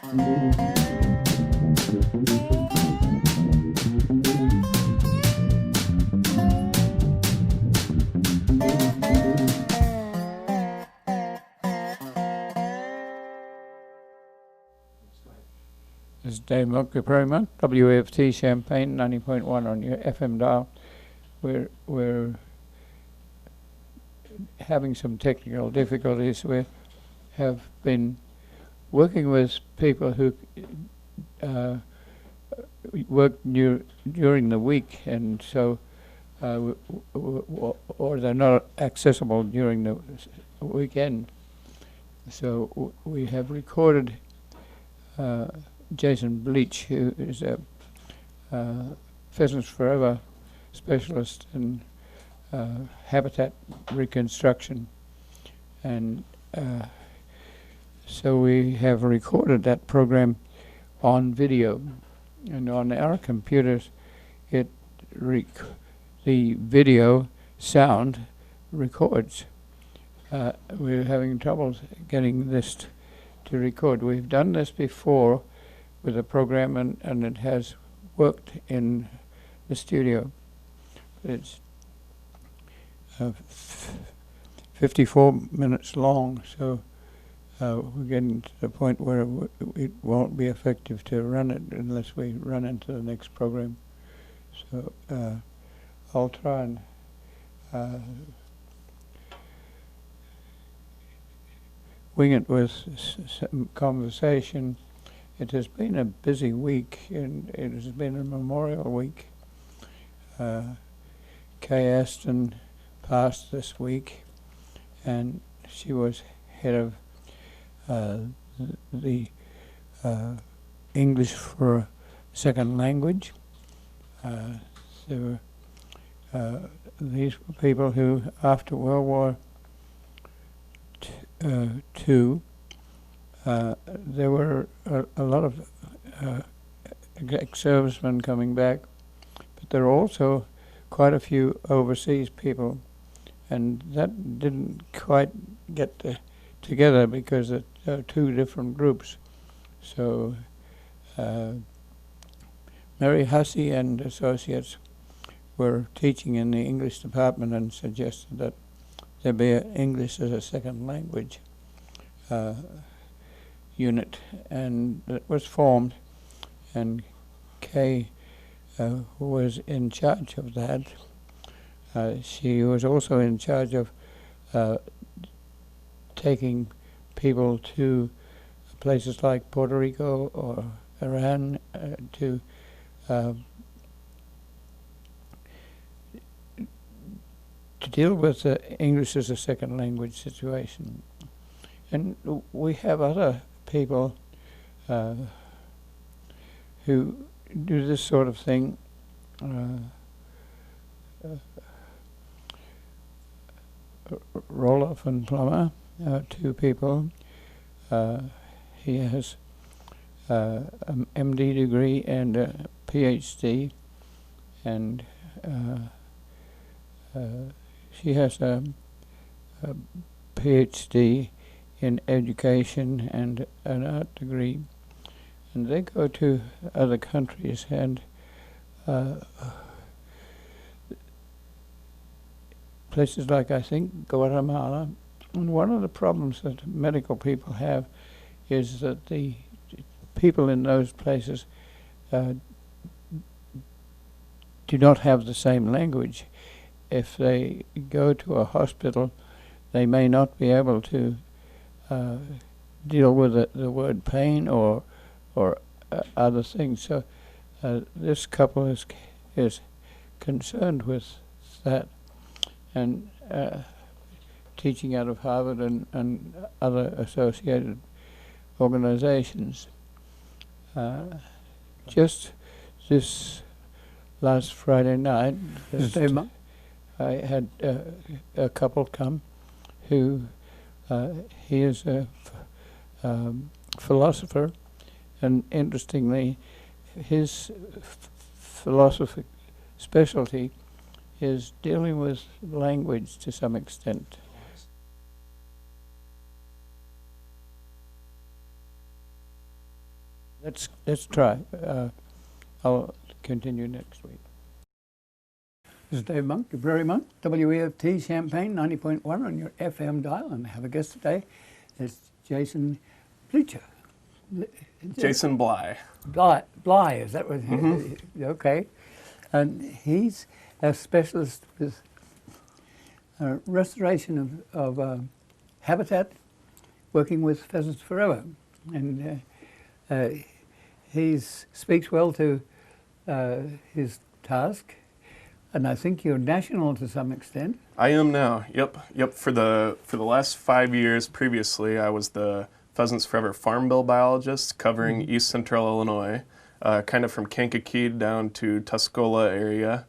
This is Dave Monk, the Prairie Monk, WAFT Champaign, 90.1 on your FM dial. We're having some technical difficulties. We have been working with people who work during the week, and so or they're not accessible during the weekend. So we have recorded Jason Bleach, who is a Pheasants Forever specialist in habitat reconstruction, and so we have recorded that program on video, and on our computers the video sound records. We're having trouble getting this to record. We've done this before with a program, and it has worked in the studio. It's 54 minutes long, so we're getting to the point where it won't be effective to run it unless we run into the next program. So I'll try and wing it with some conversation. It has been a busy week, and it has been a Memorial Week. Kay Aston passed this week, and she was head of the English for a second language. There were these were people who, after World War II, there were a lot of ex-servicemen coming back, but there were also quite a few overseas people, and that didn't quite get together because there are two different groups. So Mary Hussey and associates were teaching in the English department and suggested that there be an English as a second language unit, and it was formed, and Kay was in charge of that. She was also in charge of taking people to places like Puerto Rico or Iran to deal with the English as a second language situation. And we have other people who do this sort of thing. Roloff and Plummer, two people. He has an MD degree and a PhD, and she has a PhD in education and an art degree, and they go to other countries, and places like, I think, Guatemala. And one of the problems that medical people have is that the people in those places do not have the same language. If they go to a hospital, they may not be able to deal with the word pain or other things. So this couple is concerned with that, and teaching out of Harvard and other associated organizations. Just this last Friday night, I had a couple come who he is a philosopher, and interestingly, his philosophic specialty is dealing with language to some extent. let's try. I'll continue next week. This is Dave Monk, your Prairie Monk, WEFT Champaign 90.1 on your FM dial, and I have a guest today. It's Jason Bleacher. Jason Bly. Bly, is that what? Okay. And he's a specialist with restoration of habitat, working with Pheasants Forever. And he speaks well to his task. And I think you're national to some extent. I am now. Yep. For the last 5 years previously, I was the Pheasants Forever Farm Bill biologist covering East Central Illinois, kind of from Kankakee down to Tuscola area,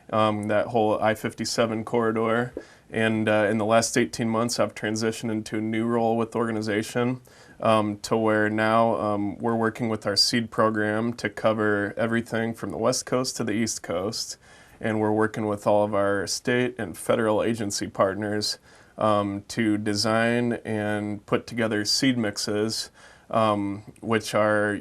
that whole I-57 corridor. And in the last 18 months, I've transitioned into a new role with the organization to where now we're working with our seed program to cover everything from the West Coast to the East Coast. And we're working with all of our state and federal agency partners to design and put together seed mixes, which are,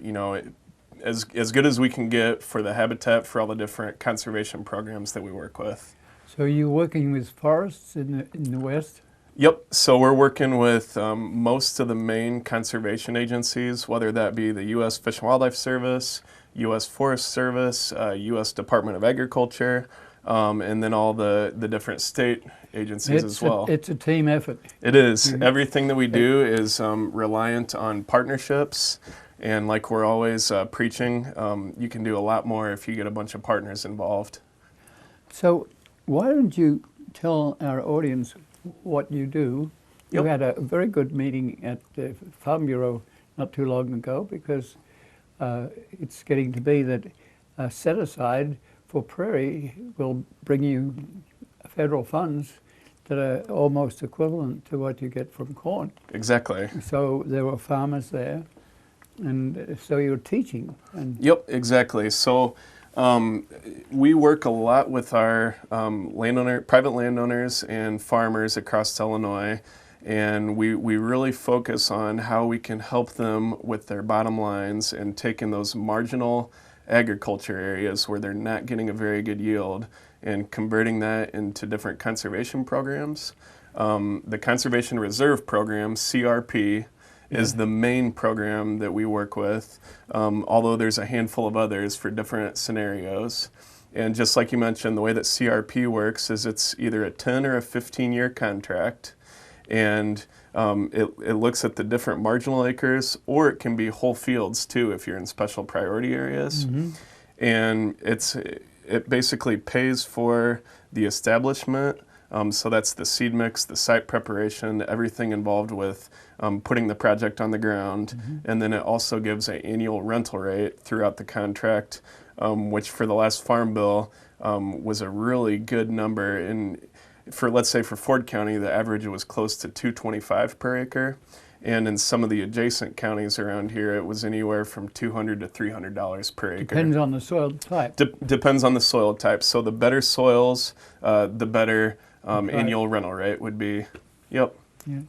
as good as we can get for the habitat for all the different conservation programs that we work with. So you're working with forests in the West? Yep. So we're working with most of the main conservation agencies, whether that be the U.S. Fish and Wildlife Service, U.S. Forest Service, U.S. Department of Agriculture, and then all the different state agencies as well. It's a team effort. It is. Everything that we do is reliant on partnerships, and like we're always preaching, you can do a lot more if you get a bunch of partners involved. So why don't you tell our audience what you do? You had a very good meeting at the Farm Bureau not too long ago, because it's getting to be that a set-aside for prairie will bring you federal funds that are almost equivalent to what you get from corn. Exactly. So there were farmers there, and so you're teaching. Yep, exactly. So we work a lot with our private landowners and farmers across Illinois, and we really focus on how we can help them with their bottom lines and taking those marginal agriculture areas where they're not getting a very good yield and converting that into different conservation programs. The Conservation Reserve Program, CRP, is the main program that we work with, although there's a handful of others for different scenarios. And just like you mentioned, the way that CRP works is it's either a 10 or a 15-year contract, and it looks at the different marginal acres, or it can be whole fields too if you're in special priority areas. And it basically pays for the establishment, so that's the seed mix, the site preparation, everything involved with putting the project on the ground. And then it also gives an annual rental rate throughout the contract, which for the last Farm Bill was a really good number. And let's say for Ford County, the average was close to $225 per acre. And in some of the adjacent counties around here, it was anywhere from $200 to $300 per acre. Depends on the soil type. Depends on the soil type. So the better soils, the better annual rental rate would be. Yep. Yes.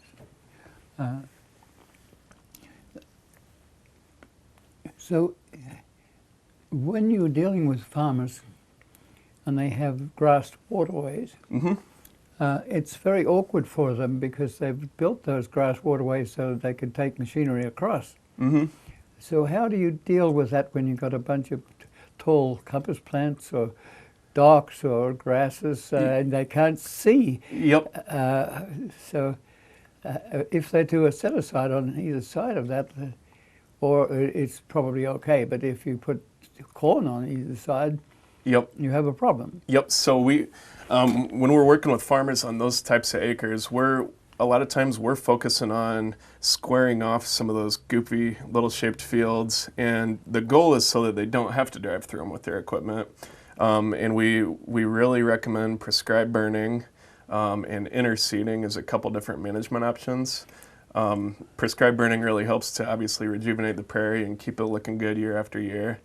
So when you're dealing with farmers and they have grassed waterways, it's very awkward for them because they've built those grass waterways so that they can take machinery across. So how do you deal with that when you've got a bunch of tall compass plants or docks or grasses and they can't see? So if they do a set-aside on either side of that, or it's probably okay, but if you put corn on either side, you have a problem. So we, when we're working with farmers on those types of acres, a lot of times we're focusing on squaring off some of those goofy little shaped fields, and the goal is so that they don't have to drive through them with their equipment. And we really recommend prescribed burning and interseeding as a couple different management options. Prescribed burning really helps to obviously rejuvenate the prairie and keep it looking good year after year.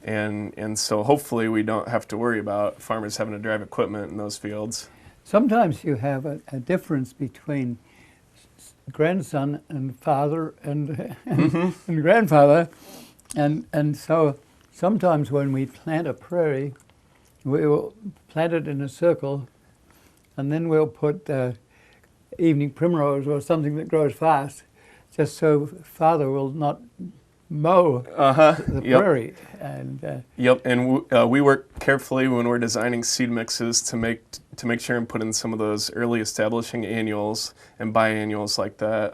And so hopefully we don't have to worry about farmers having to drive equipment in those fields. Sometimes you have a difference between grandson and father and, and grandfather, And so sometimes when we plant a prairie, we will plant it in a circle, and then we'll put evening primrose or something that grows fast, just so father will not mow the Yep. prairie. And Yep, and we work carefully when we're designing seed mixes to make sure and put in some of those early establishing annuals and biannuals like that.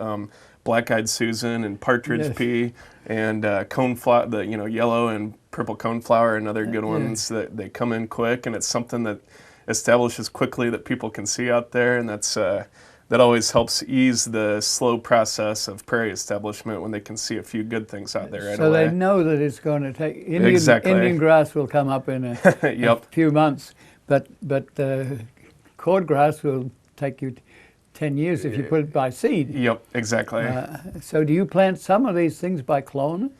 Black-eyed Susan and partridge Yes. pea and coneflower, the yellow and purple coneflower, and other good ones that they come in quick, and it's something that establishes quickly that people can see out there, and that always helps ease the slow process of prairie establishment when they can see a few good things out there right so away. they know that it's going to take Exactly. Indian grass will come up in a Yep. few months, but cordgrass will take you 10 years if you put it by seed. Yep, exactly. So do you plant some of these things by clone?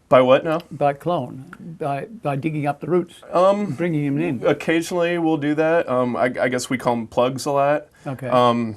By what now? By clone, by digging up the roots, bringing them in. Occasionally we'll do that. I guess we call them plugs a lot. Okay.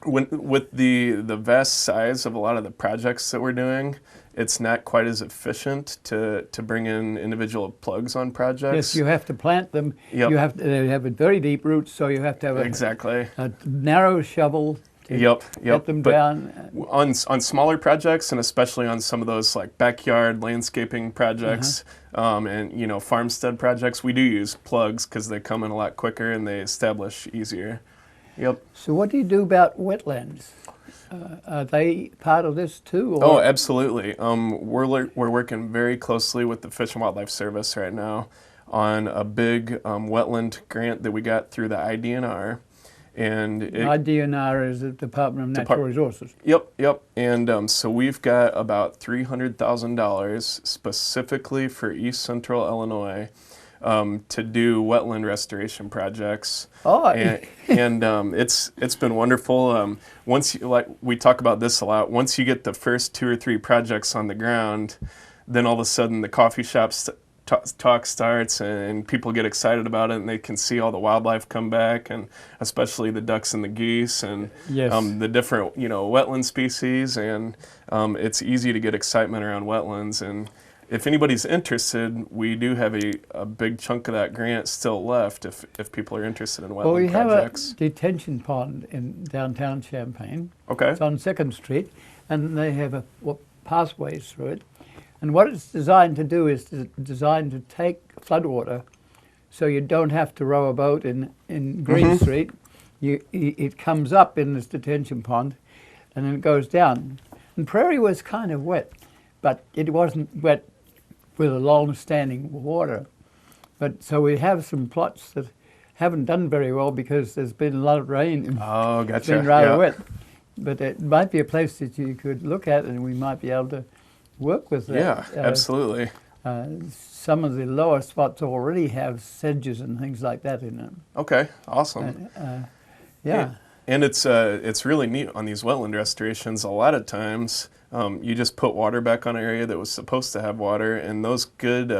With the vast size of a lot of the projects that we're doing, it's not quite as efficient to bring in individual plugs on projects. Yes, you have to plant them. Yep. You have to they have a very deep roots, so you have to have Exactly. a narrow shovel to Yep. get them But down. on smaller projects, and especially on some of those like backyard landscaping projects and farmstead projects, we do use plugs because they come in a lot quicker and they establish easier. Yep. So what do you do about wetlands? Are they part of this too? Oh, absolutely. We're working very closely with the Fish and Wildlife Service right now on a big wetland grant that we got through the IDNR. And IDNR is the Department of Natural Resources. Yep. And so we've got about $300,000 specifically for East Central Illinois to do wetland restoration projects. Oh, and it's been wonderful. We talk about this a lot. Once you get the first 2 or 3 projects on the ground, then all of a sudden the coffee shops talk starts and people get excited about it, and they can see all the wildlife come back, and especially the ducks and the geese and Yes. the different wetland species, and it's easy to get excitement around wetlands. And if anybody's interested, we do have a big chunk of that grant still left if people are interested in wetland well, we projects. have a detention pond in downtown Champaign. Okay. It's on 2nd Street, and they have pathways through it. And what it's designed to do is designed to take floodwater, so you don't have to row a boat in Green Street. It comes up in this detention pond, and then it goes down. And Prairie was kind of wet, but it wasn't wet with a long-standing water. But so we have some plots that haven't done very well because there's been a lot of rain. Oh, gotcha. It's been rather Yeah. wet. But it might be a place that you could look at, and we might be able to work with that. Yeah, absolutely. Some of the lower spots already have sedges and things like that in them. Okay, awesome. Yeah. And it's really neat on these wetland restorations. A lot of times, you just put water back on an area that was supposed to have water, and those good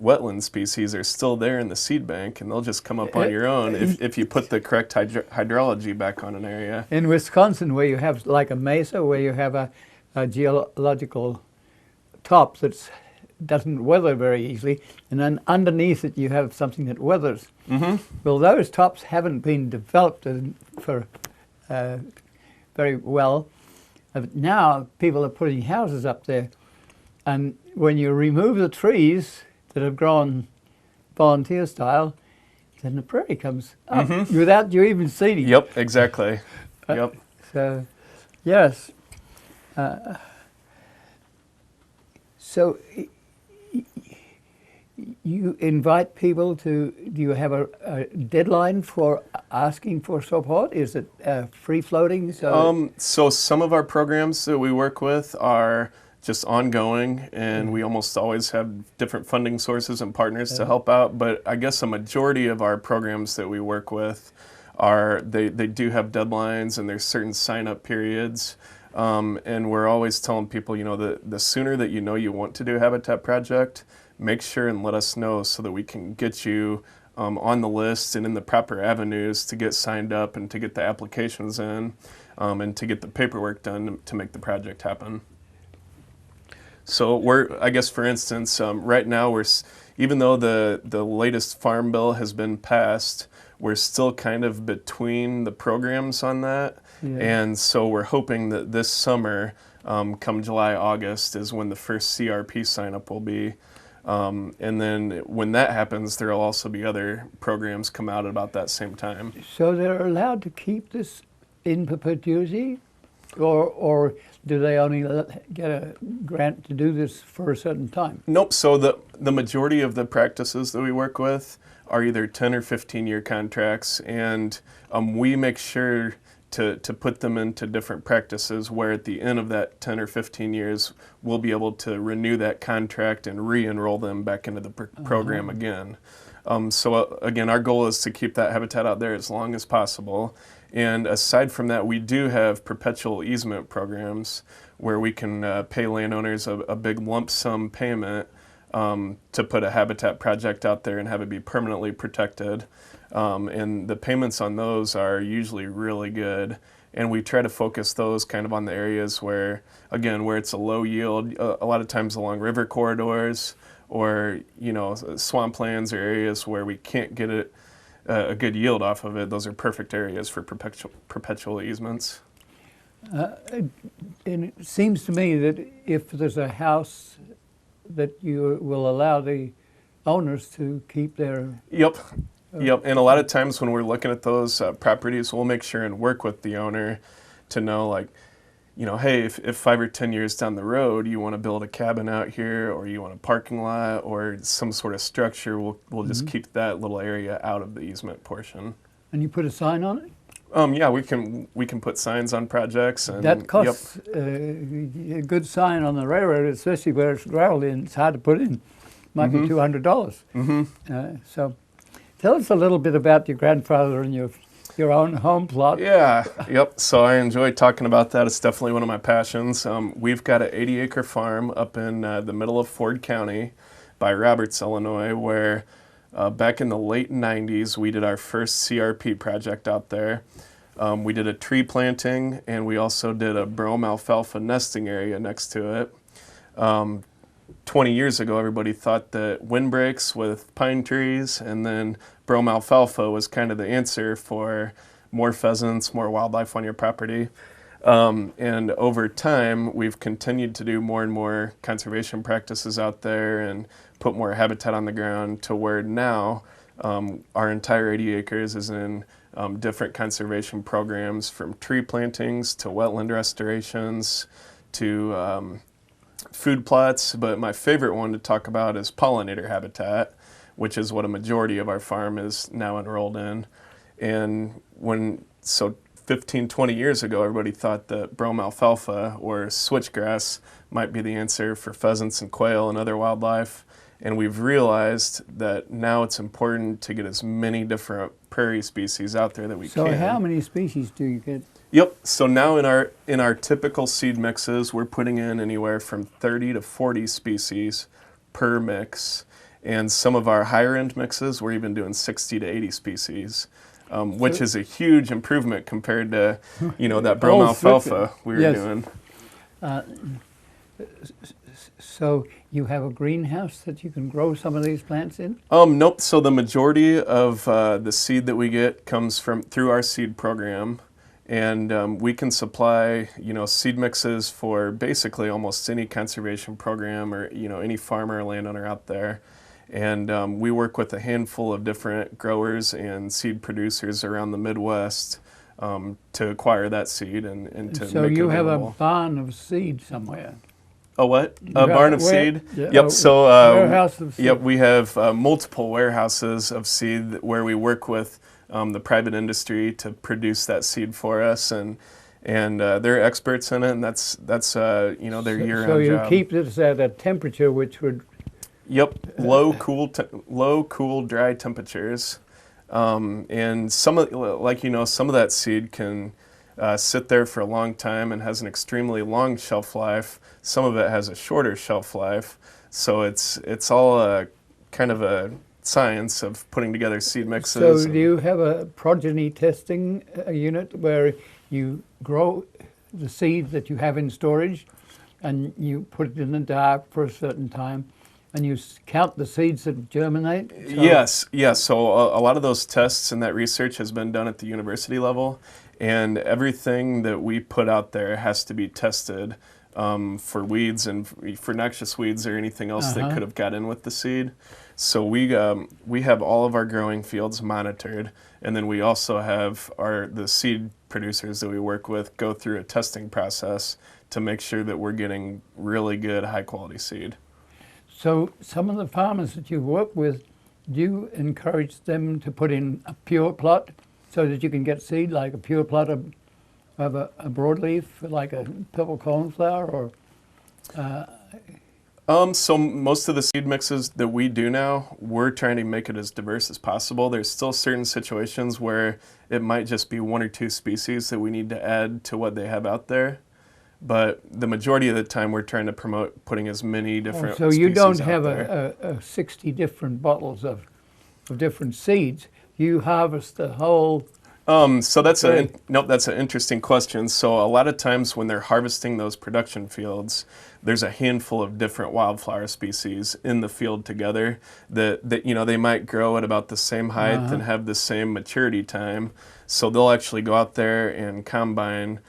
wetland species are still there in the seed bank, and they'll just come up on your own if you put the correct hydrology back on an area. In Wisconsin, where you have like a mesa, where you have a geological top that doesn't weather very easily, and then underneath it you have something that weathers. Well, those tops haven't been developed for very well. Now people are putting houses up there, and when you remove the trees that have grown volunteer style, then the prairie comes up without you even seeing it. Yep, exactly. Yep. So, yes. So you invite people to, do you have a deadline for asking for support? Is it free floating? So some of our programs that we work with are just ongoing, and we almost always have different funding sources and partners to help out. But I guess a majority of our programs that we work with they do have deadlines, and there's certain sign-up periods. And we're always telling people, the sooner that you want to do a habitat project, make sure and let us know so that we can get you on the list and in the proper avenues to get signed up and to get the applications in and to get the paperwork done to make the project happen. So I guess for instance, right now even though the latest farm bill has been passed, we're still kind of between the programs on that. Yeah. And so we're hoping that this summer, come July, August, is when the first CRP sign-up will be. And then when that happens, there will also be other programs come out at about that same time. So they're allowed to keep this in perpetuity, or do they only get a grant to do this for a certain time? Nope. So the majority of the practices that we work with are either 10 or 15-year contracts, and we make sure to put them into different practices where at the end of that 10 or 15 years, we'll be able to renew that contract and re-enroll them back into the program again. So again, our goal is to keep that habitat out there as long as possible. And aside from that, we do have perpetual easement programs where we can pay landowners a big lump sum payment to put a habitat project out there and have it be permanently protected. And the payments on those are usually really good. And we try to focus those kind of on the areas where it's a low yield, a lot of times along river corridors or, swamplands or areas where we can't get a good yield off of it. Those are perfect areas for perpetual easements. And it seems to me that if there's a house that you will allow the owners to keep their... Yep. And a lot of times when we're looking at those properties, we'll make sure and work with the owner to know, hey, if 5 or 10 years down the road you want to build a cabin out here, or you want a parking lot or some sort of structure, we'll just keep that little area out of the easement portion. And you put a sign on it? Yeah, we can put signs on projects. And that costs a good sign on the railroad, especially where it's gravel and it's hard to put in. Might be $200. So tell us a little bit about your grandfather and your own home plot. Yeah, So I enjoy talking about that. It's definitely one of my passions. We've got an 80-acre farm up in the middle of Ford County by Roberts, Illinois, where back in the late 90s, we did our first CRP project out there. We did a tree planting, and we also did a brome alfalfa nesting area next to it. 20 years ago, everybody thought that windbreaks with pine trees and then brome alfalfa was kind of the answer for more pheasants, more wildlife on your property. And over time, we've continued to do more and more conservation practices out there and put more habitat on the ground to where now our entire 80 acres is in different conservation programs, from tree plantings to wetland restorations to food plots. But my favorite one to talk about is Pollinator Habitat, which is what a majority of our farm is now enrolled in. And 15, 20 years ago, everybody thought that brome alfalfa or switchgrass might be the answer for pheasants and quail and other wildlife. And we've realized that now it's important to get as many different prairie species out there that we can. So how many species do you get? Yep. So now in our typical seed mixes, we're putting in anywhere from 30 to 40 species per mix. And some of our higher end mixes, we're even doing 60 to 80 species. Which is a huge improvement compared to, that brome alfalfa we were doing. So you have a greenhouse that you can grow some of these plants in? Nope. So the majority of the seed that we get comes through our seed program, and we can supply, seed mixes for basically almost any conservation program or any farmer or landowner out there. And we work with a handful of different growers and seed producers around the Midwest to acquire that seed and to make it available. So you have a barn of seed somewhere? A what? A barn of seed? Yeah, yep. So warehouse of seed. Yep, we have multiple warehouses of seed where we work with the private industry to produce that seed for us, and they're experts in it, and that's their year-round job. So you keep this at a temperature which would... Yep, low, cool, dry temperatures, and some of that seed can sit there for a long time and has an extremely long shelf life. Some of it has a shorter shelf life, so it's all kind of a science of putting together seed mixes. So do you have a progeny testing unit where you grow the seed that you have in storage and you put it in the dark for a certain time, and you count the seeds that germinate? Yes, yes. So a lot of those tests and that research has been done at the university level, and everything that we put out there has to be tested for weeds and for noxious weeds or anything else that could have got in with the seed. So we have all of our growing fields monitored, and then we also have the seed producers that we work with go through a testing process to make sure that we're getting really good, high quality seed. So some of the farmers that you work with, do you encourage them to put in a pure plot so that you can get seed, like a pure plot of a broadleaf, like a purple cornflower, or? So most of the seed mixes that we do now, we're trying to make it as diverse as possible. There's still certain situations where it might just be one or two species that we need to add to what they have out there. But the majority of the time, we're trying to promote putting as many different So species you don't out have there. 60 different bottles of different seeds. You harvest the whole. So that's that's an interesting question. So a lot of times when they're harvesting those production fields, there's a handful of different wildflower species in the field together that they might grow at about the same height and have the same maturity time. So they'll actually go out there and combine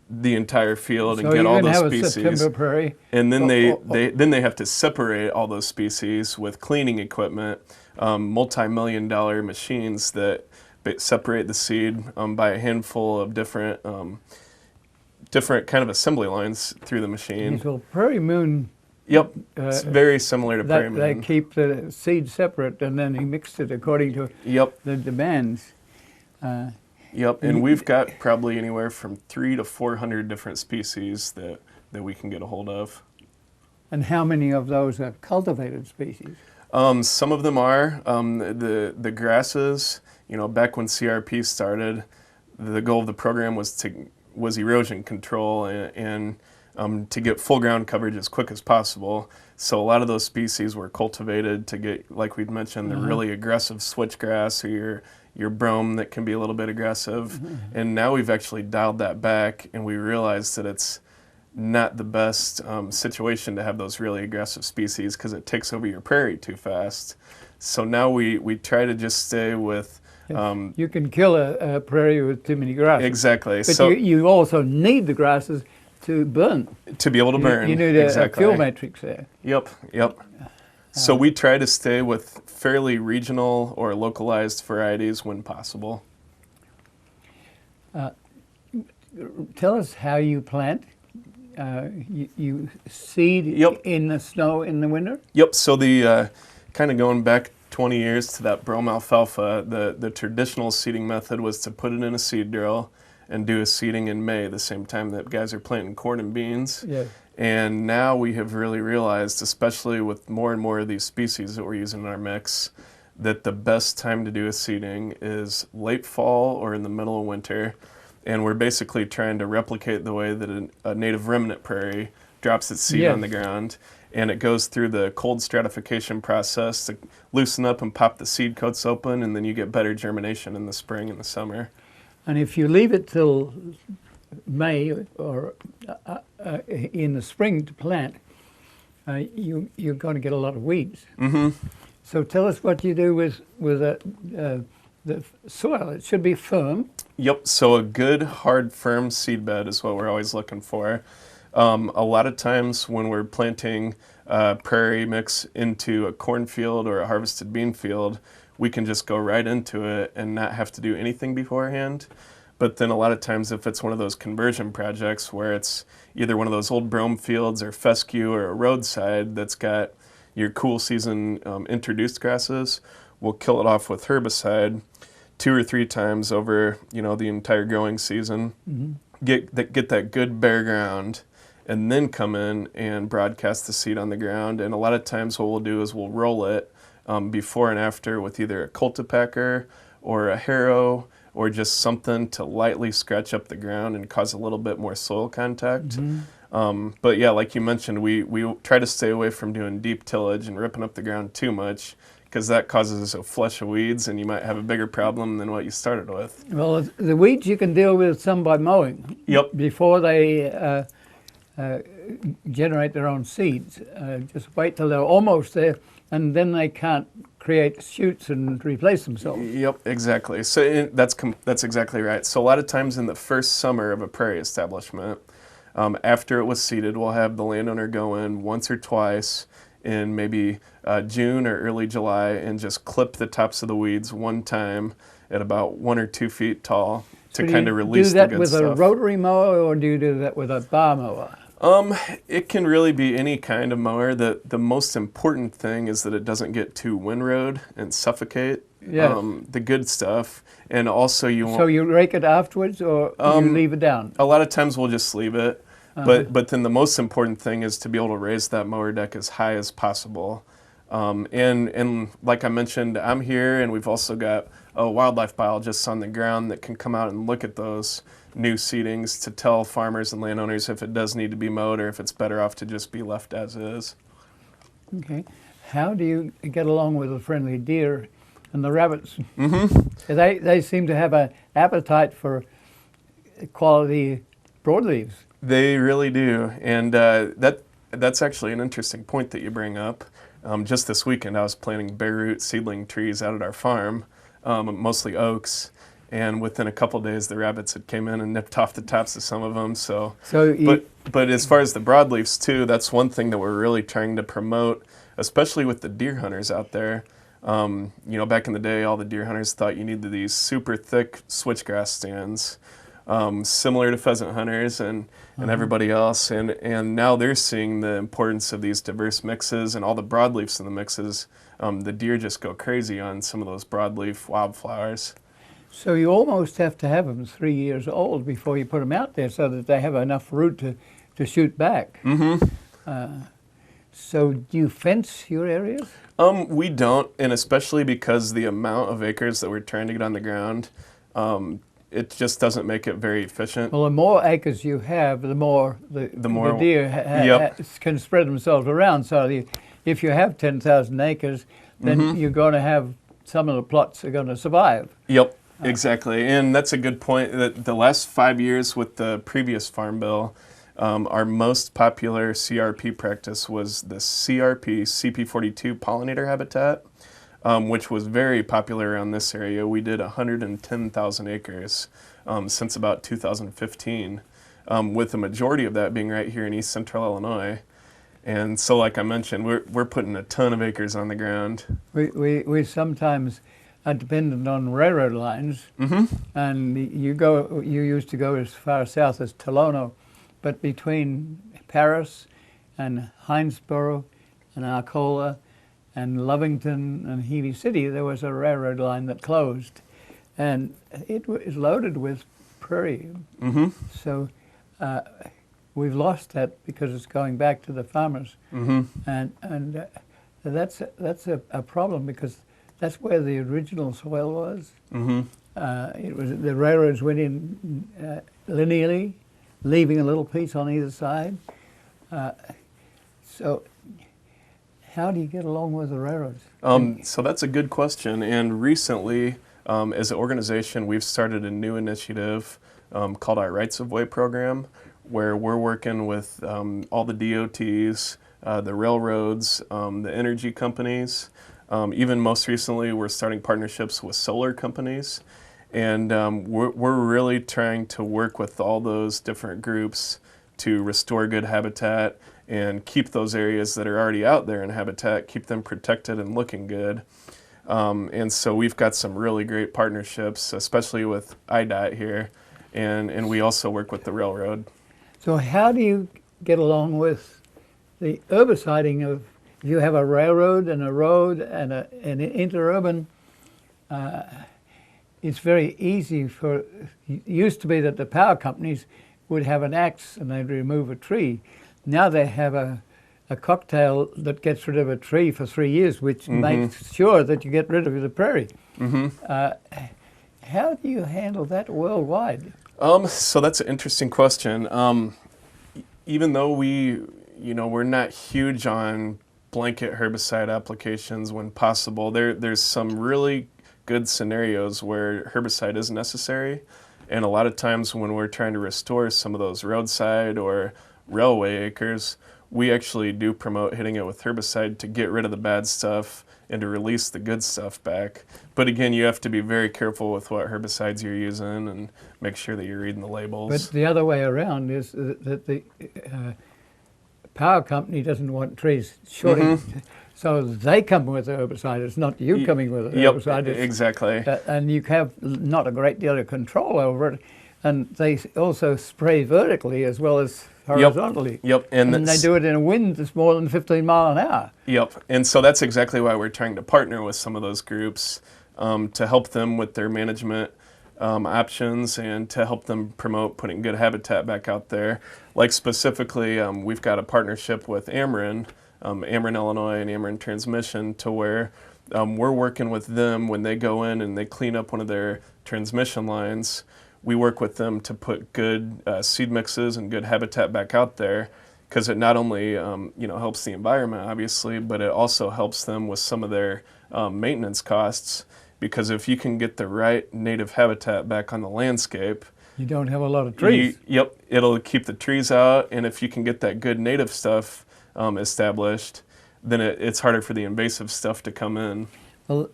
the entire field and get all those species. So you can have a September prairie. And then they have to separate all those species with cleaning equipment, multi-million-dollar machines that separate the seed by a handful of different kind of assembly lines through the machine. So Prairie Moon. Yep, it's very similar to Prairie Moon. They keep the seed separate, and then he mixed it according to the demands. Yep, and we've got probably anywhere from 300 to 400 different species that we can get a hold of. And how many of those are cultivated species? Some of them are. The grasses, back when CRP started, the goal of the program was erosion control and to get full ground coverage as quick as possible. So a lot of those species were cultivated to get, like we'd mentioned, the really aggressive switchgrass or your brome that can be a little bit aggressive. And now we've actually dialed that back, and we realized that it's not the best situation to have those really aggressive species because it takes over your prairie too fast. So now we try to just stay with... you can kill a prairie with too many grasses. Exactly. But so you also need the grasses to burn. To be able to burn. You need a fuel matrix there. Yep. So we try to stay with fairly regional or localized varieties when possible. Tell us how you plant. You seed in the snow in the winter? Yep. So the kind of going back 20 years to that brome alfalfa, the traditional seeding method was to put it in a seed drill and do a seeding in May, the same time that guys are planting corn and beans. Yeah. And now we have really realized, especially with more and more of these species that we're using in our mix, that the best time to do a seeding is late fall or in the middle of winter. And we're basically trying to replicate the way that a native remnant prairie drops its seed on the ground. And it goes through the cold stratification process to loosen up and pop the seed coats open, and then you get better germination in the spring and the summer. And if you leave it till May or in the spring to plant, you're going to get a lot of weeds. So tell us what you do with the soil. It should be firm. Yep, so a good, hard, firm seed bed is what we're always looking for. A lot of times when we're planting prairie mix into a cornfield or a harvested bean field, we can just go right into it and not have to do anything beforehand. But then a lot of times if it's one of those conversion projects where it's either one of those old brome fields or fescue or a roadside that's got your cool season introduced grasses, we'll kill it off with herbicide 2 or 3 times over the entire growing season. Get that good bare ground, and then come in and broadcast the seed on the ground. And a lot of times what we'll do is we'll roll it before and after with either a cultipacker or a harrow or just something to lightly scratch up the ground and cause a little bit more soil contact. But yeah, like you mentioned, we try to stay away from doing deep tillage and ripping up the ground too much, because that causes a flush of weeds and you might have a bigger problem than what you started with. Well, the weeds you can deal with some by mowing. Yep. Before they generate their own seeds. Just wait till they're almost there, and then they can't create shoots and replace themselves. Yep, exactly. So that's exactly right. So a lot of times in the first summer of a prairie establishment, after it was seeded, we'll have the landowner go in once or twice in maybe June or early July and just clip the tops of the weeds one time at about 1 or 2 feet tall to kind of release the good stuff. Do you do that with a rotary mower, or do you do that with a bar mower? It can really be any kind of mower. The most important thing is that it doesn't get too windrowed and suffocate the good stuff. And also So you rake it afterwards, or you leave it down? A lot of times we'll just leave it. But then the most important thing is to be able to raise that mower deck as high as possible. And like I mentioned, I'm here, and we've also got wildlife biologists on the ground that can come out and look at those new seedings to tell farmers and landowners if it does need to be mowed or if it's better off to just be left as is. Okay. How do you get along with the friendly deer and the rabbits? Mm-hmm. They seem to have an appetite for quality broadleaves. They really do, and that's actually an interesting point that you bring up. Just this weekend, I was planting bare root seedling trees out at our farm, mostly oaks, and within a couple days, the rabbits had came in and nipped off the tops of some of them. But as far as the broadleaves too, that's one thing that we're really trying to promote, especially with the deer hunters out there. Back in the day, all the deer hunters thought you needed these super thick switchgrass stands, similar to pheasant hunters and everybody else, and now they're seeing the importance of these diverse mixes and all the broadleafs in the mixes. The deer just go crazy on some of those broadleaf wildflowers. So you almost have to have them 3 years old before you put them out there, so that they have enough root to shoot back. Mm-hmm. So do you fence your areas? We don't, and especially because the amount of acres that we're trying to get on the ground, it just doesn't make it very efficient. Well, the more acres you have, the more the deer can spread themselves around. So if you have 10,000 acres, then you're going to have some of the plots are going to survive. Yep, exactly. And that's a good point. That the last 5 years with the previous farm bill, our most popular CRP practice was the CP42 Pollinator Habitat, which was very popular around this area. We did 110,000 acres since about 2015, with the majority of that being right here in East Central Illinois. And so, like I mentioned, we're putting a ton of acres on the ground. We sometimes are dependent on railroad lines, and you used to go as far south as Tolono, but between Paris and Hinesboro and Arcola and Lovington and Healy City, there was a railroad line that closed, and it was loaded with prairie. Mm-hmm. So we've lost that because it's going back to the farmers, and that's a problem, because that's where the original soil was. It was the railroads went in linearly, leaving a little piece on either side. So how do you get along with the railroads? So that's a good question. And recently, as an organization, we've started a new initiative called our Rights of Way program, where we're working with all the DOTs, the railroads, the energy companies. Even most recently, we're starting partnerships with solar companies. And we're really trying to work with all those different groups to restore good habitat and keep those areas that are already out there in habitat, keep them protected and looking good. And so we've got some really great partnerships, especially with IDOT here, and we also work with the railroad. So how do you get along with the herbiciding of, if you have a railroad and a road and an interurban, it's very easy for, it used to be that the power companies would have an axe and they'd remove a tree. Now they have a cocktail that gets rid of a tree for 3 years, which makes sure that you get rid of the prairie. How do you handle that worldwide? So that's an interesting question. Even though we're not huge on blanket herbicide applications when possible, there's some really good scenarios where herbicide is necessary. And a lot of times when we're trying to restore some of those roadside or railway acres, we actually do promote hitting it with herbicide to get rid of the bad stuff and to release the good stuff back. But again, you have to be very careful with what herbicides you're using and make sure that you're reading the labels. But the other way around is that the power company doesn't want trees shorting, so they come with the herbicide. It's not you coming with the herbicide. Exactly. And you have not a great deal of control over it. And they also spray vertically as well as horizontally. Yep. And they do it in a wind that's more than 15 miles an hour. Yep. And so that's exactly why we're trying to partner with some of those groups to help them with their management options and to help them promote putting good habitat back out there. Like specifically, we've got a partnership with Ameren, Illinois and Ameren Transmission, to where we're working with them when they go in and they clean up one of their transmission lines. We work with them to put good seed mixes and good habitat back out there, because it not only helps the environment, obviously, but it also helps them with some of their maintenance costs. Because if you can get the right native habitat back on the landscape, you don't have a lot of trees. It'll keep the trees out, and if you can get that good native stuff established, then it's harder for the invasive stuff to come in. Well,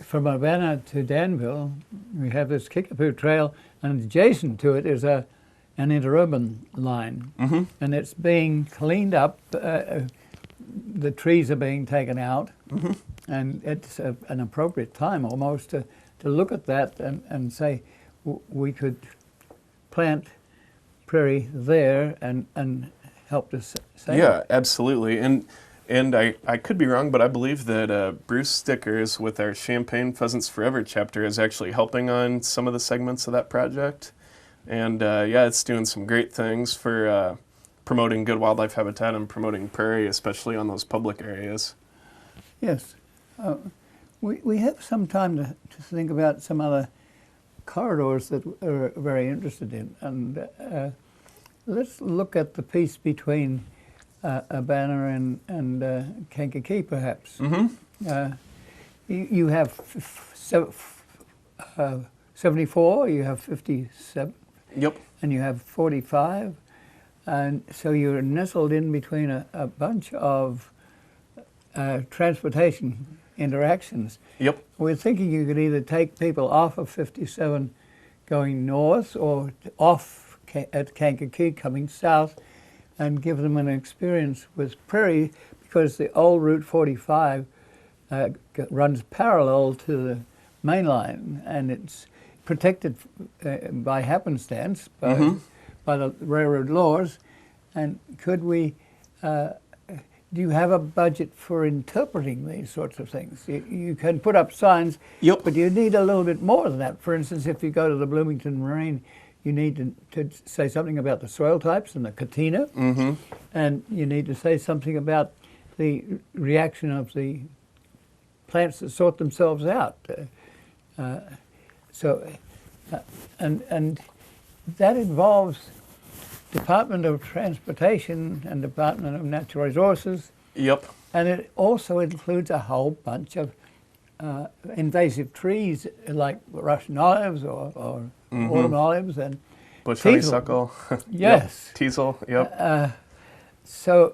from Urbana to Danville, we have this Kickapoo Trail, and adjacent to it is an interurban line, and it's being cleaned up. The trees are being taken out, and it's an appropriate time almost to look at that and say we could plant prairie there and help to save Yeah, it. absolutely. And I could be wrong, but I believe that Bruce Stickers with our Champaign Pheasants Forever chapter is actually helping on some of the segments of that project. And it's doing some great things for promoting good wildlife habitat and promoting prairie, especially on those public areas. Yes. We have some time to think about some other corridors that we're very interested in. And let's look at the piece between Urbana and Kankakee, perhaps. You have 74, you have 57, Yep. and you have 45. And so you're nestled in between a bunch of transportation interactions. Yep. We're thinking you could either take people off of 57 going north or off at Kankakee coming south and give them an experience with prairie, because the old Route 45 runs parallel to the main line, and it's protected by happenstance by the railroad laws. And could we, do you have a budget for interpreting these sorts of things? You can put up signs, but you need a little bit more than that. For instance, if you go to the Bloomington Marine, you need to say something about the soil types and the katina, and you need to say something about the reaction of the plants that sort themselves out. And that involves Department of Transportation and Department of Natural Resources. Yep. And it also includes a whole bunch of invasive trees like Russian olives or autumn olives and bush teasel. honeysuckle. Yes. Yep. Teasel. Yep. So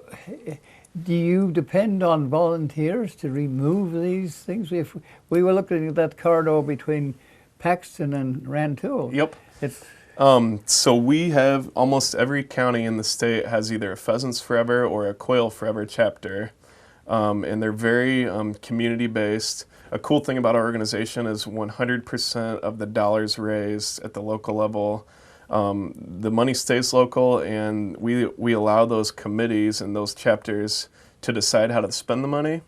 do you depend on volunteers to remove these things? If we were looking at that corridor between Paxton and Rantoul. Yep. It's So we have almost every county in the state has either a Pheasants Forever or a Quail Forever chapter, and they're very community-based. A cool thing about our organization is 100% of the dollars raised at the local level, the money stays local, and we allow those committees and those chapters to decide how to spend the money.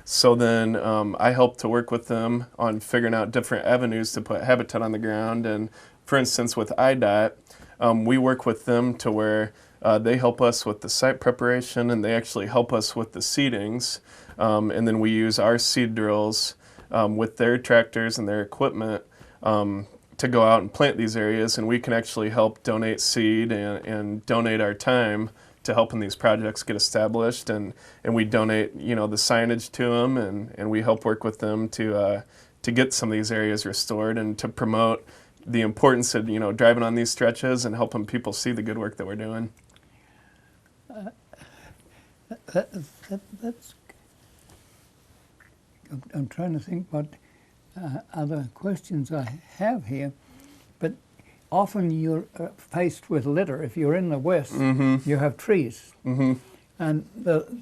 So then I help to work with them on figuring out different avenues to put habitat on the ground. And for instance, with IDOT, we work with them to where they help us with the site preparation, and they actually help us with the seedings. And then we use our seed drills with their tractors and their equipment to go out and plant these areas. And we can actually help donate seed and donate our time to helping these projects get established. And we donate, the signage to them, and we help work with them to get some of these areas restored and to promote the importance of driving on these stretches and helping people see the good work that we're doing. That's. I'm trying to think what other questions I have here, but often you're faced with litter. If you're in the West, you have trees, and the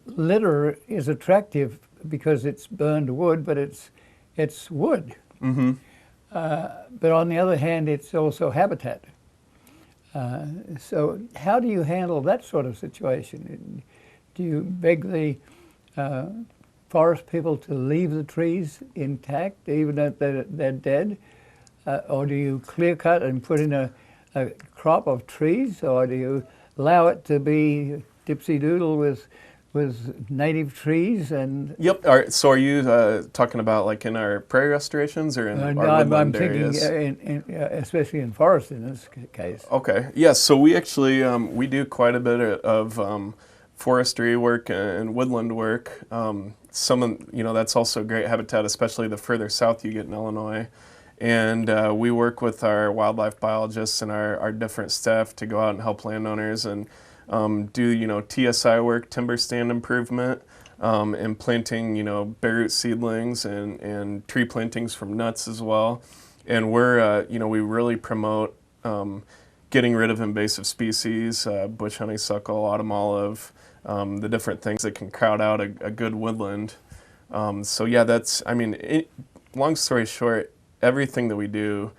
litter is attractive because it's burned wood, but it's wood. But on the other hand, it's also habitat. So how do you handle that sort of situation? Do you beg the forest people to leave the trees intact, even if they're dead? Or do you clear cut and put in a crop of trees? Or do you allow it to be dipsy-doodle with native trees? And Yep. So are you talking about like in our prairie restorations or in our woodland areas? I'm thinking, especially in forest in this case. Okay. Yeah. So we actually we do quite a bit of forestry work and woodland work. That's also great habitat, especially the further south you get in Illinois. And we work with our wildlife biologists and our different staff to go out and help landowners and do TSI work, timber stand improvement, and planting bare root seedlings and tree plantings from nuts as well. And we're we really promote getting rid of invasive species, bush honeysuckle, autumn olive, the different things that can crowd out a good woodland. So yeah, long story short, everything that we do,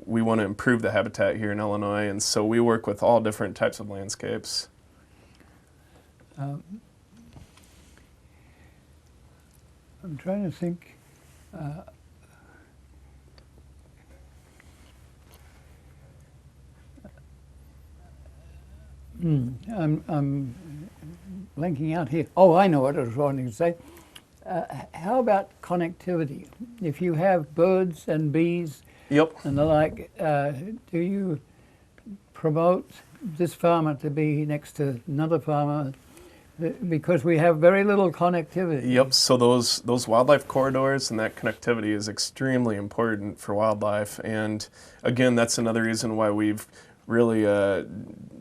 we want to improve the habitat here in Illinois, and so we work with all different types of landscapes. I'm trying to think. I'm blanking out here. Oh, I know what I was wanting to say. How about connectivity? If you have birds and bees and the like, do you promote this farmer to be next to another farmer? Because we have very little connectivity. Yep, so those wildlife corridors and that connectivity is extremely important for wildlife. And again, that's another reason why we've really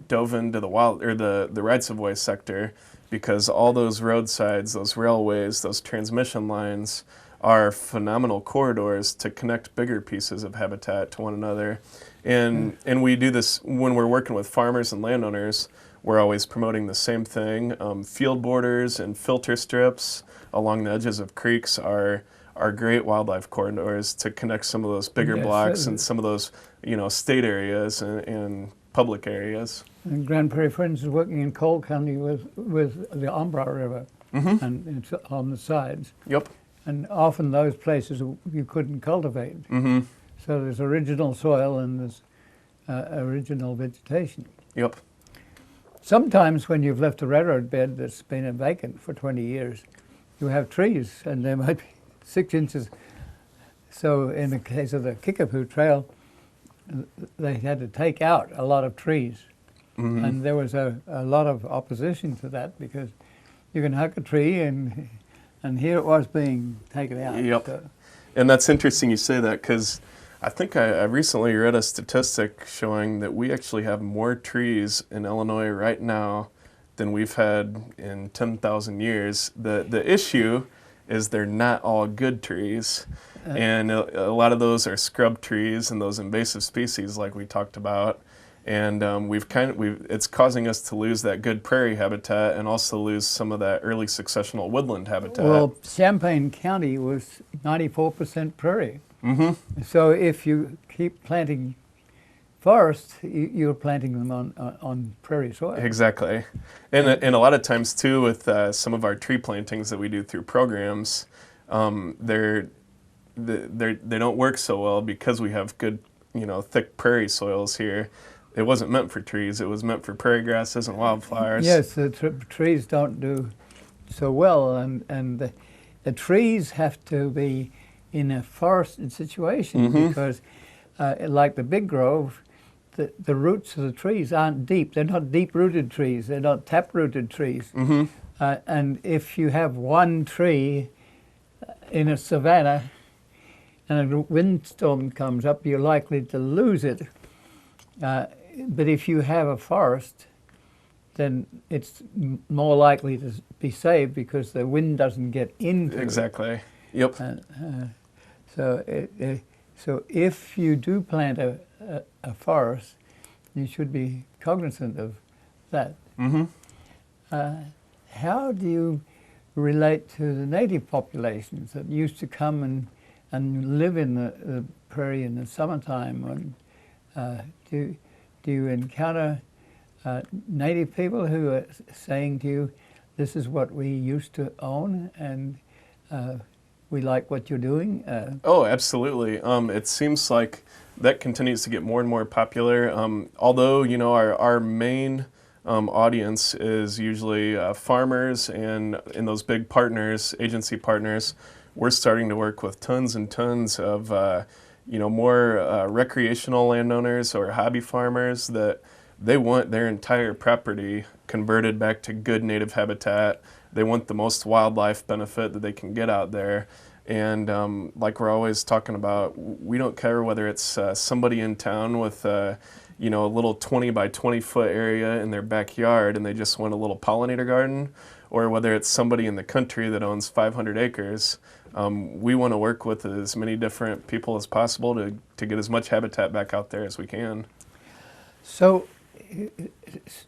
dove into the rights-of-way sector, because all those roadsides, those railways, those transmission lines are phenomenal corridors to connect bigger pieces of habitat to one another. And we do this when we're working with farmers and landowners. We're always promoting the same thing. Field borders and filter strips along the edges of creeks are great wildlife corridors to connect some of those bigger blocks and some of those state areas and public areas. And Grand Prairie Friends is working in Cole County with the Umbra River, and it's on the sides. Yep. And often those places you couldn't cultivate. So there's original soil and there's original vegetation. Yep. Sometimes when you've left a railroad bed that's been vacant for 20 years, you have trees, and they might be 6 inches. So in the case of the Kickapoo Trail, they had to take out a lot of trees. And there was a lot of opposition to that, because you can hug a tree and here it was being taken out. Yep. So. And that's interesting you say that, because I think I recently read a statistic showing that we actually have more trees in Illinois right now than we've had in 10,000 years. The issue is they're not all good trees. And a lot of those are scrub trees and those invasive species like we talked about. And it's causing us to lose that good prairie habitat and also lose some of that early successional woodland habitat. Well, Champaign County was 94% prairie. So if you keep planting forests, you're planting them on prairie soil. Exactly. And a lot of times too, with some of our tree plantings that we do through programs, they don't work so well because we have good, thick prairie soils here. It wasn't meant for trees. It was meant for prairie grasses and wildflowers. Yes, the trees don't do so well, and the trees have to be in a forested situation because, like the big grove, the roots of the trees aren't deep. They're not deep-rooted trees. They're not tap-rooted trees. And if you have one tree in a savanna and a windstorm comes up, you're likely to lose it. But if you have a forest, then it's more likely to be saved because the wind doesn't get into it. Exactly. Yep. So if you do plant a forest, you should be cognizant of that. Mm-hmm. How do you relate to the native populations that used to come and live in the prairie in the summertime? Do you encounter native people who are saying to you, this is what we used to own and we like what you're doing? Oh, absolutely. It seems like that continues to get more and more popular. Although, our main audience is usually farmers and those big partners, agency partners. We're starting to work with tons and tons of, more recreational landowners or hobby farmers that they want their entire property converted back to good native habitat. They want the most wildlife benefit that they can get out there. And like we're always talking about, we don't care whether it's somebody in town with a little 20 by 20 foot area in their backyard and they just want a little pollinator garden, or whether it's somebody in the country that owns 500 acres. We want to work with as many different people as possible to get as much habitat back out there as we can. So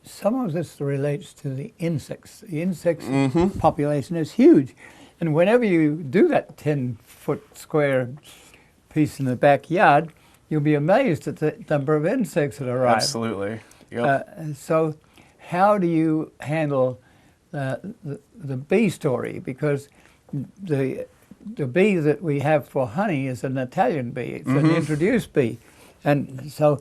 some of this relates to the insects. The insects population is huge. And whenever you do that 10-foot square piece in the backyard, you'll be amazed at the number of insects that arrive. Absolutely. Yep. So how do you handle the bee story? Because the bee that we have for honey is an Italian bee. It's an introduced bee. And so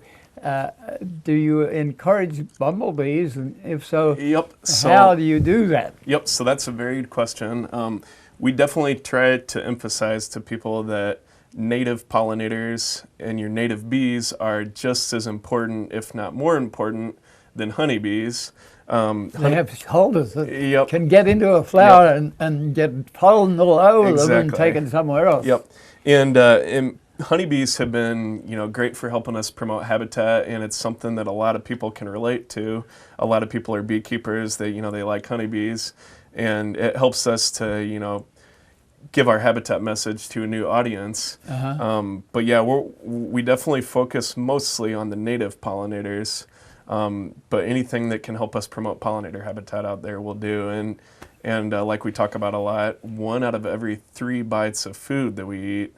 do you encourage bumblebees? And if so, how do you do that? Yep, so that's a very good question. We definitely try to emphasize to people that native pollinators and your native bees are just as important, if not more important, than honeybees. They have holders that can get into a flower and get pollen all over them and taken somewhere else. Yep, and honeybees have been, great for helping us promote habitat, and it's something that a lot of people can relate to. A lot of people are beekeepers. They like honeybees, and it helps us to, give our habitat message to a new audience. But yeah, we definitely focus mostly on the native pollinators. But anything that can help us promote pollinator habitat out there we'll do. And like we talk about a lot, 1 out of every 3 bites of food that we eat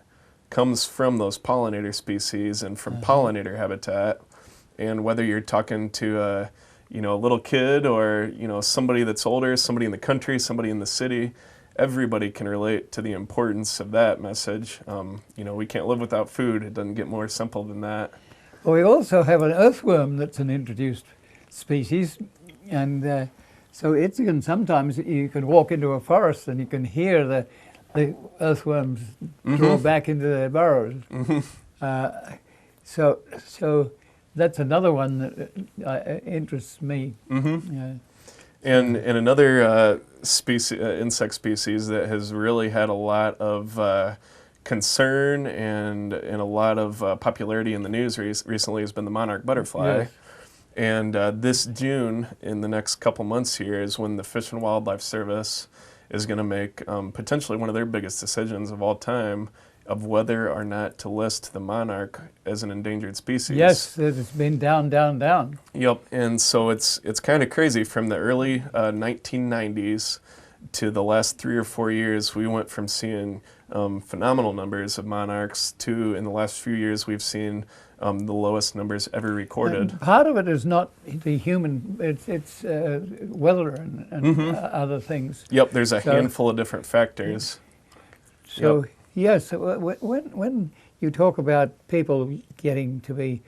comes from those pollinator species and from pollinator habitat. And whether you're talking to a little kid or somebody that's older, somebody in the country, somebody in the city, everybody can relate to the importance of that message. We can't live without food. It doesn't get more simple than that. Well, we also have an earthworm that's an introduced species, and so sometimes you can walk into a forest and you can hear the earthworms draw back into their burrows. So that's another one that interests me. And another insect species that has really had a lot of concern and a lot of popularity in the news recently has been the Monarch Butterfly. Yes. And this June, in the next couple months here, is when the Fish and Wildlife Service is going to make potentially one of their biggest decisions of all time of whether or not to list the monarch as an endangered species. Yes, it's been down, down, down. Yep, and so it's kind of crazy. From the early 1990s to the last 3 or 4 years, we went from seeing phenomenal numbers of monarchs to, in the last few years, we've seen the lowest numbers ever recorded. And part of it is not the human, it's weather and other things. Yep, there's a handful of different factors. So, yes, when you talk about people getting to be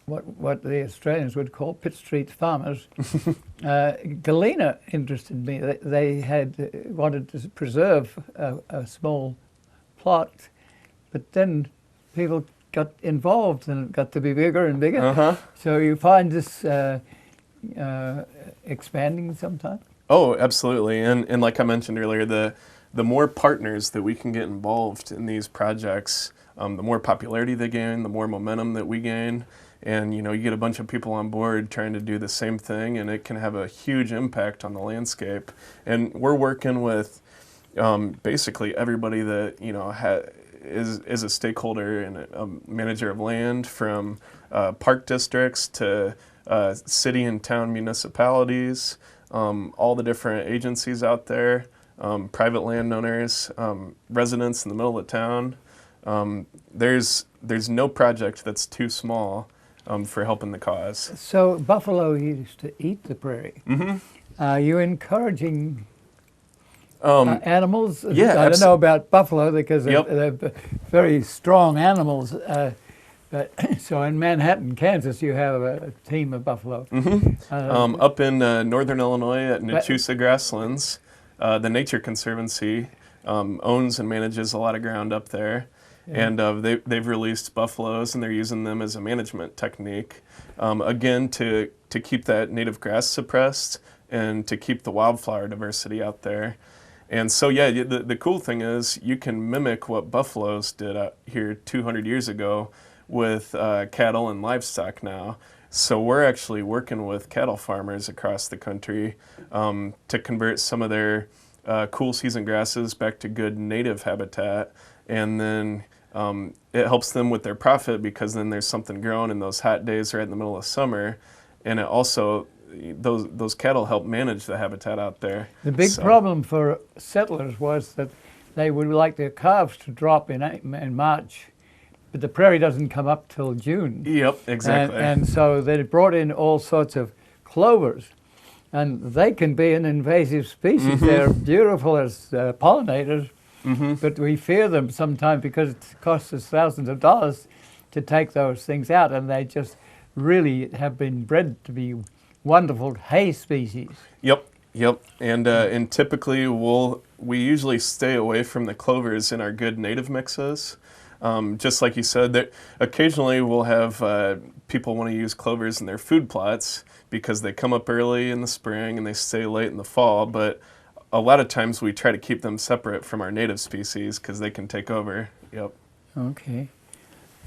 what the Australians would call pit street farmers, Galena interested me. They had wanted to preserve a small plot, but then people got involved and it got to be bigger and bigger. So you find this expanding sometimes? Oh, absolutely. And like I mentioned earlier, the more partners that we can get involved in these projects, the more popularity they gain, the more momentum that we gain. And you get a bunch of people on board trying to do the same thing, and it can have a huge impact on the landscape. And we're working with basically everybody that is a stakeholder and a manager of land, from park districts to city and town municipalities, all the different agencies out there, private landowners, residents in the middle of town. There's no project that's too small for helping the cause. So buffalo used to eat the prairie. Are you encouraging animals? Yeah, I don't know about buffalo because they're very strong animals. But so in Manhattan, Kansas, you have a team of buffalo. Up in northern Illinois at Nechusa Grasslands, the Nature Conservancy owns and manages a lot of ground up there. And they've released buffaloes, and they're using them as a management technique, again, to keep that native grass suppressed and to keep the wildflower diversity out there. And so, yeah, the cool thing is you can mimic what buffaloes did out here 200 years ago with cattle and livestock now. So we're actually working with cattle farmers across the country to convert some of their cool season grasses back to good native habitat, and then it helps them with their profit because then there's something growing in those hot days right in the middle of summer, and it also those cattle help manage the habitat out there. The big problem for settlers was that they would like their calves to drop in March, but the prairie doesn't come up till June. Yep, exactly. And so they brought in all sorts of clovers, and they can be an invasive species. They're beautiful as pollinators, but we fear them sometimes because it costs us thousands of dollars to take those things out, and they just really have been bred to be wonderful hay species. Yep. And typically we usually stay away from the clovers in our good native mixes. Just like you said, that occasionally we'll have people want to use clovers in their food plots because they come up early in the spring and they stay late in the fall, but a lot of times we try to keep them separate from our native species because they can take over. Yep. Okay.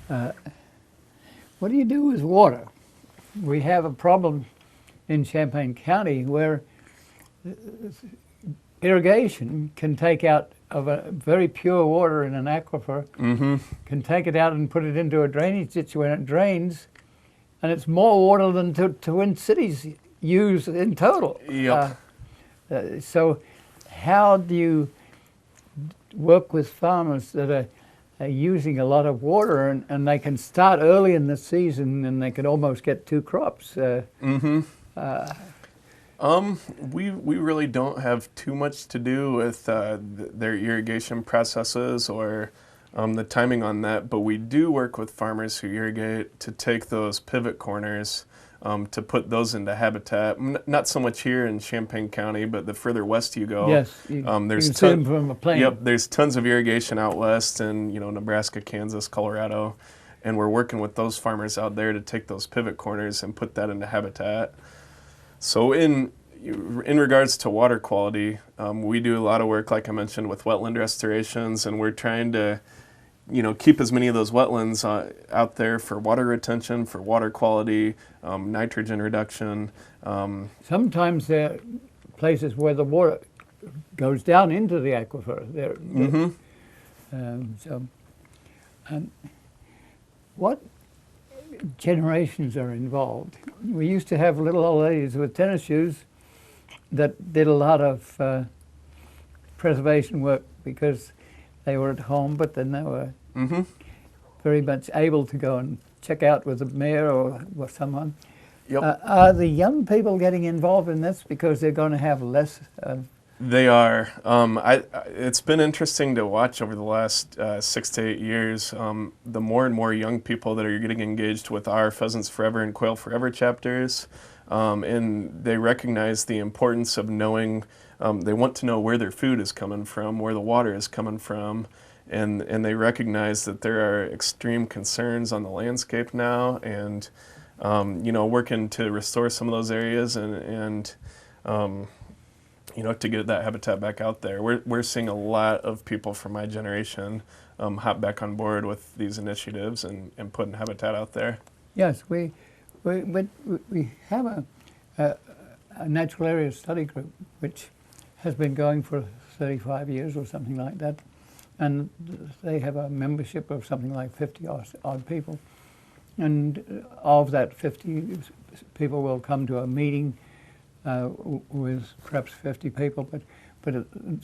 What do you do with water? We have a problem in Champaign County where irrigation can take out of a very pure water in an aquifer, can take it out and put it into a drainage ditch when it drains, and it's more water than Twin Cities use in total. Yep. So how do you work with farmers that are using a lot of water, and they can start early in the season and they can almost get two crops? We really don't have too much to do with their irrigation processes or the timing on that, but we do work with farmers who irrigate to take those pivot corners to put those into habitat. Not so much here in Champaign County, but the further west you go, yes, there's you can see them from a plane. Yep, there's tons of irrigation out west in Nebraska, Kansas, Colorado, and we're working with those farmers out there to take those pivot corners and put that into habitat. So in regards to water quality, we do a lot of work, like I mentioned, with wetland restorations, and we're trying to keep as many of those wetlands out there for water retention, for water quality, nitrogen reduction. Sometimes there are places where the water goes down into the aquifer. And what generations are involved? We used to have little old ladies with tennis shoes that did a lot of preservation work because they were at home, but then they were very much able to go and check out with the mayor or someone. Yep. Are the young people getting involved in this because they're going to have less? They are. It's been interesting to watch over the last 6 to 8 years. The more and more young people that are getting engaged with our Pheasants Forever and Quail Forever chapters, and they recognize the importance of knowing. They want to know where their food is coming from, where the water is coming from, and they recognize that there are extreme concerns on the landscape now, and working to restore some of those areas and to get that habitat back out there. We're seeing a lot of people from my generation hop back on board with these initiatives and putting habitat out there. Yes, we have a natural area study group which has been going for 35 years or something like that, and they have a membership of something like 50 odd people, and of that 50 people will come to a meeting with perhaps 50 people, but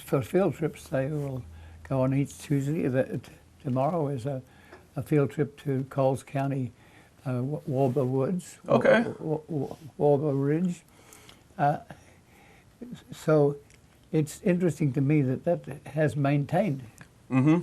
for field trips they will go on each Tuesday. Tomorrow is a field trip to Coles County, Warble Woods, Okay. Warble Ridge. So it's interesting to me that has maintained. Mm-hmm.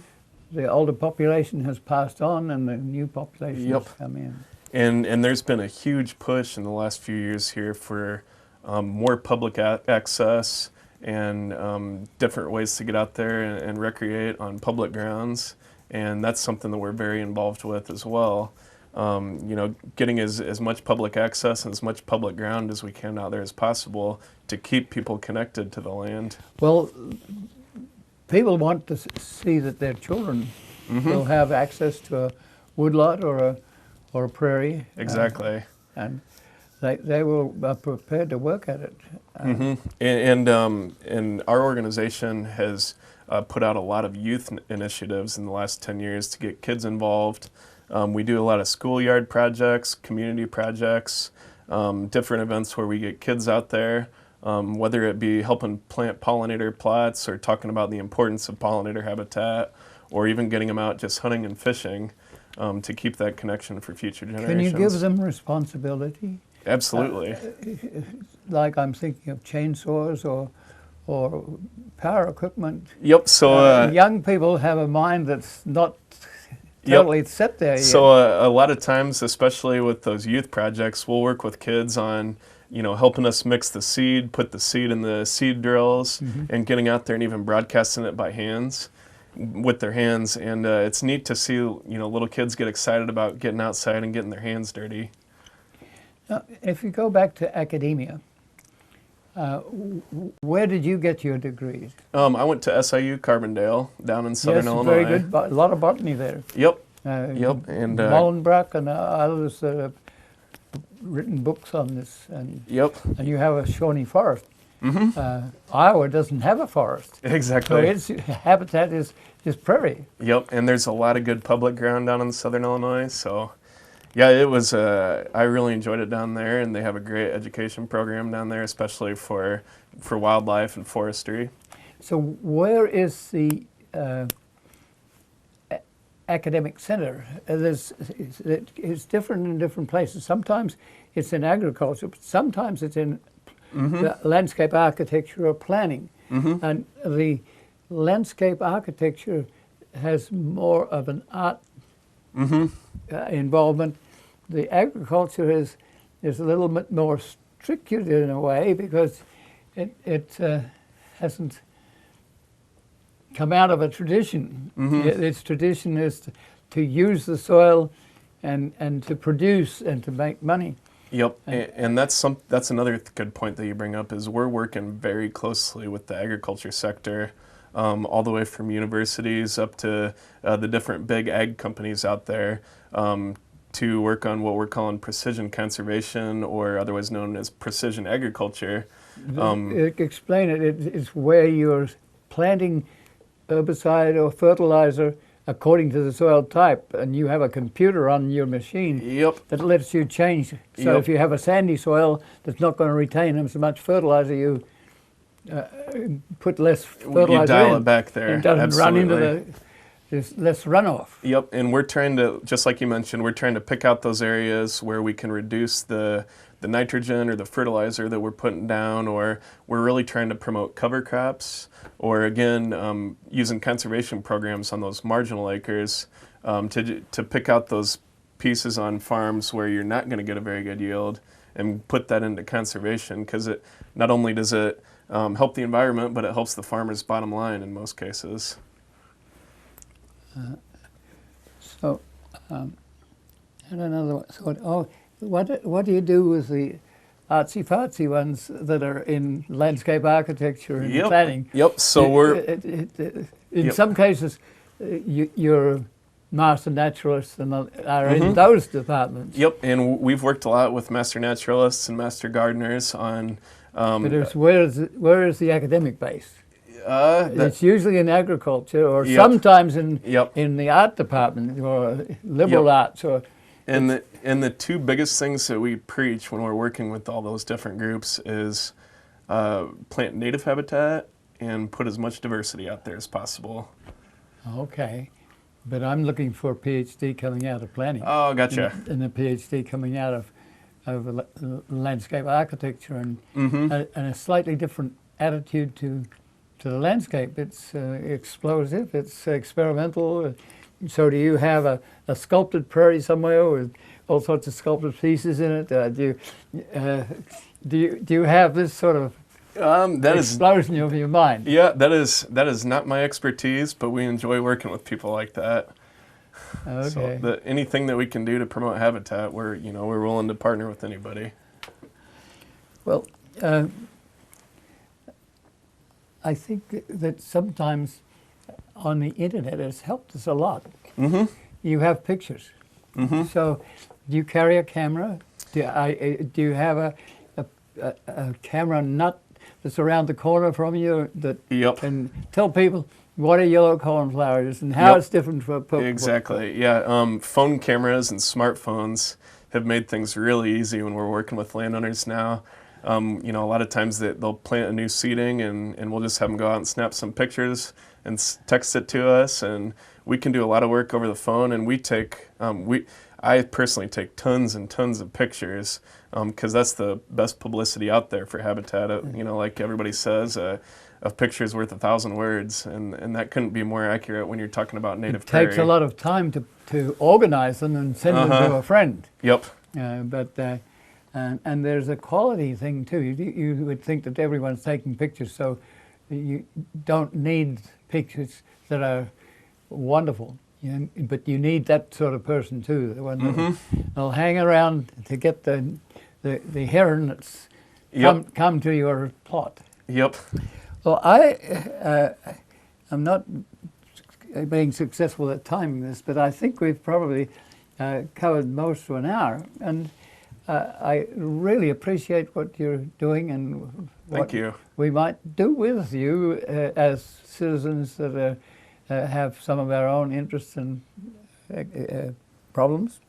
The older population has passed on and the new population Yep. has come in. And there's been a huge push in the last few years here for more public access and different ways to get out there and recreate on public grounds. And that's something that we're very involved with as well. Getting as much public access and as much public ground as we can out there as possible to keep people connected to the land. Well, people want to see that their children will have access to a woodlot or a prairie. Exactly. And they will are prepared to work at it. And our organization has put out a lot of youth initiatives in the last 10 years to get kids involved. We do a lot of schoolyard projects, community projects, different events where we get kids out there, whether it be helping plant pollinator plots or talking about the importance of pollinator habitat, or even getting them out just hunting and fishing to keep that connection for future generations. Can you give them responsibility? Absolutely. Like I'm thinking of chainsaws or power equipment. Yep. So young people have a mind that's not totally set there yet. So a lot of times, especially with those youth projects, we'll work with kids on helping us mix the seed, put the seed in the seed drills, and getting out there and even broadcasting it by hands, with their hands. And it's neat to see little kids get excited about getting outside and getting their hands dirty. Now, if you go back to academia, where did you get your degrees? I went to SIU Carbondale down in Southern Illinois. Very good. A lot of botany there. Yep. Yep. And Molenbroek and others that have written books on this. And yep. And you have a Shawnee forest. Iowa doesn't have a forest. Exactly. So its habitat is prairie. Yep. And there's a lot of good public ground down in Southern Illinois. So, yeah, it was. I really enjoyed it down there, and they have a great education program down there, especially for wildlife and forestry. So where is the academic center? It's different in different places. Sometimes it's in agriculture, but sometimes it's in the landscape architecture or planning. And the landscape architecture has more of an art involvement. The agriculture is a little bit more structured in a way because it hasn't come out of a tradition. Its tradition is to use the soil and to produce and to make money. Yep, and that's another good point that you bring up is we're working very closely with the agriculture sector, all the way from universities up to the different big ag companies out there to work on what we're calling precision conservation, or otherwise known as precision agriculture. Explain it. It's where you're planting herbicide or fertilizer according to the soil type, and you have a computer on your machine that lets you change. So if you have a sandy soil that's not going to retain as much fertilizer, you put less fertilizer you dial it back there. It doesn't run into there's less runoff. Yep, and we're trying to, just like you mentioned, we're trying to pick out those areas where we can reduce the nitrogen or the fertilizer that we're putting down, or we're really trying to promote cover crops, or again, using conservation programs on those marginal acres to pick out those pieces on farms where you're not going to get a very good yield and put that into conservation, because it not only does it help the environment, but it helps the farmer's bottom line in most cases. And another one. So, what do you do with the artsy-fartsy ones that are in landscape architecture and planning? Yep. So we're in some cases, you're master naturalists and are in those departments. Yep, and we've worked a lot with master naturalists and master gardeners on. But where is the academic base? It's usually in agriculture, or Yep. sometimes in Yep. in the art department or liberal Yep. arts. Or And the two biggest things that we preach when we're working with all those different groups is plant native habitat and put as much diversity out there as possible. okay, but I'm looking for a PhD coming out of planning. Oh, gotcha. And a PhD coming out of landscape architecture and and a slightly different attitude to the landscape. It's explosive. It's experimental. So do you have a sculpted prairie somewhere with all sorts of sculpted pieces in it? Do you have this sort of That is, explosion of your mind? yeah, that is not my expertise, but we enjoy working with people like that. Okay. So anything that we can do to promote habitat, we're willing to partner with anybody. Well, I think that sometimes on the internet it's helped us a lot. Mm-hmm. You have pictures. Mm-hmm. So do you carry a camera? Do you have a camera nut that's around the corner from you that Yep. can tell people what are yellow cornflowers and how Yep. it's different from purple? Exactly. Yeah. Phone cameras and smartphones have made things really easy when we're working with landowners now. A lot of times they'll plant a new seeding and we'll just have them go out and snap some pictures and text it to us, and we can do a lot of work over the phone. And I personally take tons and tons of pictures because that's the best publicity out there for habitat. Like everybody says, a picture is worth 1,000 words, and that couldn't be more accurate when you're talking about native It takes prairie. a lot of time to organize them and send them to a friend. Yep. And there's a quality thing too. You would think that everyone's taking pictures, so you don't need pictures that are wonderful. But you need that sort of person too, the one that'll hang around to get the heron that's Yep. come to your plot. Yep. Well, I'm not being successful at timing this, but I think we've probably covered most for an hour, and I really appreciate what you're doing and what Thank you. we might do with you as citizens that have some of our own interests and problems.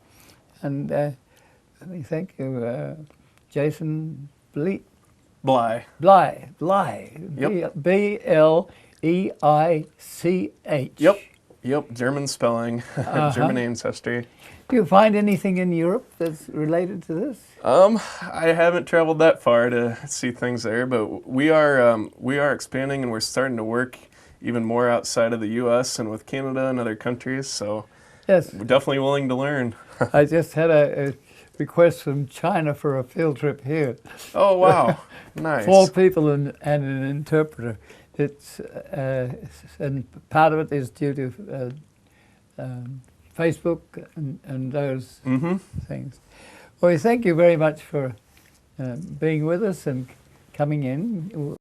And let me thank you, Jason Bly. Bly. Yep. B-L-E-I-C-H. Yep. German spelling, German ancestry. Do you find anything in Europe that's related to this? I haven't traveled that far to see things there, but we are expanding and we're starting to work even more outside of the U.S. and with Canada and other countries. So Yes. we're definitely willing to learn. I just had a request from China for a field trip here. Oh wow, nice. 4 people and an interpreter. It's and part of it is due to Facebook and those things. Well, we thank you very much for being with us and coming in.